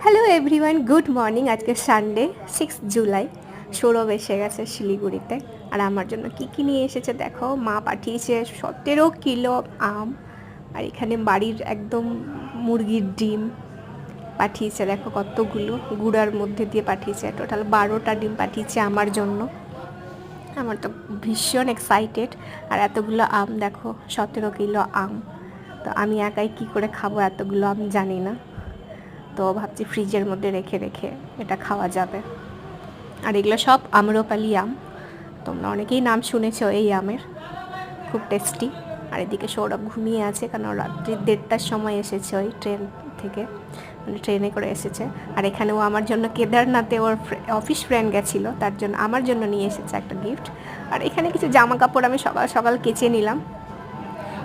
Hello everyone, good morning. আজকে Sunday 6 July. Sourav এসে গেছে শিলিগুড়িতে। আর আমার জন্য কী নিয়ে এসেছে দেখো। মা পাঠিয়েছে 17 কিলো আম, আর এখানে বাড়ির একদম মুরগির ডিম পাঠিয়েছে। দেখো কতগুলো গুঁড়ার মধ্যে দিয়ে পাঠিয়েছে। টোটাল 12টা ডিম পাঠিয়েছে আমার জন্য। আমার তো ভীষণ এক্সাইটেড। আর এতগুলো আম দেখো, 17 কিলো আম। তো আমি একাই কি করে খাবো এতগুলো আম জানি না। তো ভাবছি ফ্রিজের মধ্যে রেখে রেখে এটা খাওয়া যাবে। আর এগুলো সব আম্রপালি আম। তোমরা অনেকেই নাম শুনেছো এই আমের, খুব টেস্টি। আর এদিকে সৌরভ ঘুমিয়ে আছে, কারণ রাত্রি 1:30টার সময় এসেছে ওই ট্রেন থেকে, মানে ট্রেনে করে এসেছে। আর এখানে ও আমার জন্য কেদারনাথে ওর অফিস ফ্রেন্ড গেছিলো, তার জন্য আমার জন্য নিয়ে এসেছে একটা গিফট। আর এখানে কিছু জামা কাপড় আমি সকাল সকাল কেচে নিলাম,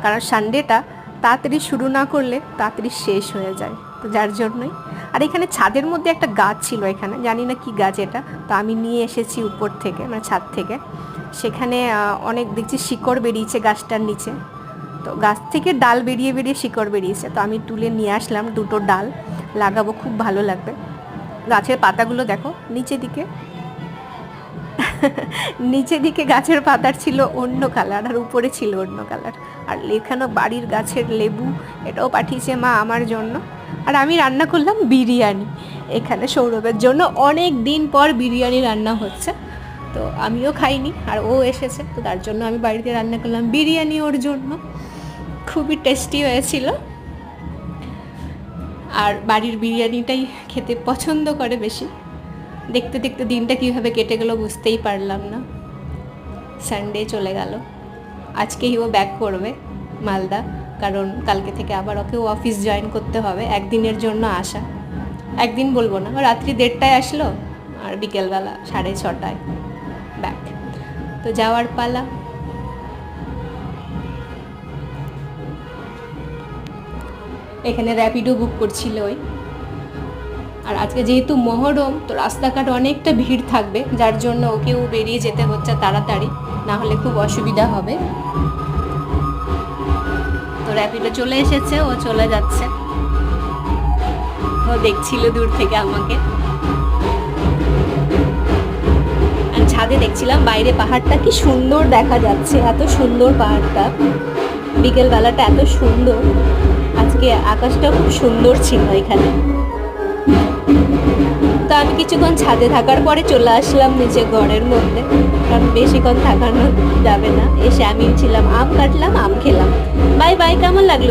কারণ সানডেটা তাড়াতাড়ি শুরু না করলে তাড়াতাড়ি শেষ হয়ে যায়, তো যার জন্যই। আর এখানে ছাদের মধ্যে একটা গাছ ছিল, এখানে জানি না কি গাছ এটা, তো আমি নিয়ে এসেছি উপর থেকে, মানে ছাদ থেকে। সেখানে অনেক দেখছি শিকড় বেরিয়েছে গাছটার নিচে। তো গাছ থেকে ডাল বেরিয়ে বেরিয়ে শিকড় বেরিয়েছে, তো আমি তুলে নিয়ে আসলাম। 2টো ডাল লাগাবো, খুব ভালো লাগবে। গাছের পাতাগুলো দেখো নিচের দিকে নিচের দিকে গাছের পাতার ছিল অন্য কালার, আর উপরে ছিল অন্য কালার। আর এখানে বাড়ির গাছের লেবু, এটাও পাঠিয়েছে মা আমার জন্য। আর আমি রান্না করলাম বিরিয়ানি এখানে সৌরভের জন্য। অনেক দিন পর বিরিয়ানি রান্না হচ্ছে, তো আমিও খাইনি, আর ও এসেছে, তো তার জন্য আমি বাড়িতে রান্না করলাম বিরিয়ানি ওর জন্য। খুবই টেস্টি হয়েছিল। আর বাড়ির বিরিয়ানিটাই খেতে পছন্দ করে বেশি। দেখতে দেখতে দিনটা কীভাবে কেটে গেলো বুঝতেই পারলাম না। সানডে চলে গেল। আজকেই ও ব্যাক করবে মালদা, কারণ কালকে থেকে আবার ওকেও অফিস জয়েন করতে হবে। একদিনের জন্য আসা, একদিন বলবো না, রাত্রি 1:30টায় আসলো আর বিকেলবেলা 6:30টায় ব্যাক। তো যাওয়ার পালা। এখানে র্যাপিডো বুক করছিল ওই। আর আজকে যেহেতু মহরম, তো রাস্তাঘাট অনেকটা ভিড় থাকবে, যার জন্য ওকেও বেরিয়ে যেতে হচ্ছে তাড়াতাড়ি, না হলে খুব অসুবিধা হবে। তো র্যাপিডো চলে এসেছে, ও চলে যাচ্ছে। ও দেখছিল দূর থেকে আমাকে। আর ছাদে দেখছিলাম বাইরে পাহাড়টা কি সুন্দর দেখা যাচ্ছে, এত সুন্দর পাহাড়টা। বিকেলবেলাটা এত সুন্দর, আজকে আকাশটা খুব সুন্দর ছিল এখানে। তো আমি কিছুক্ষণ ছাদে থাকার পরে চলে আসলাম নিচে ঘরের মধ্যে, কারণ বেশিক্ষণ থাকানো যাবে না। এসে আমি ছিলাম, আম কাটলাম, আম খেলাম। Bye bye. কেমন লাগলো?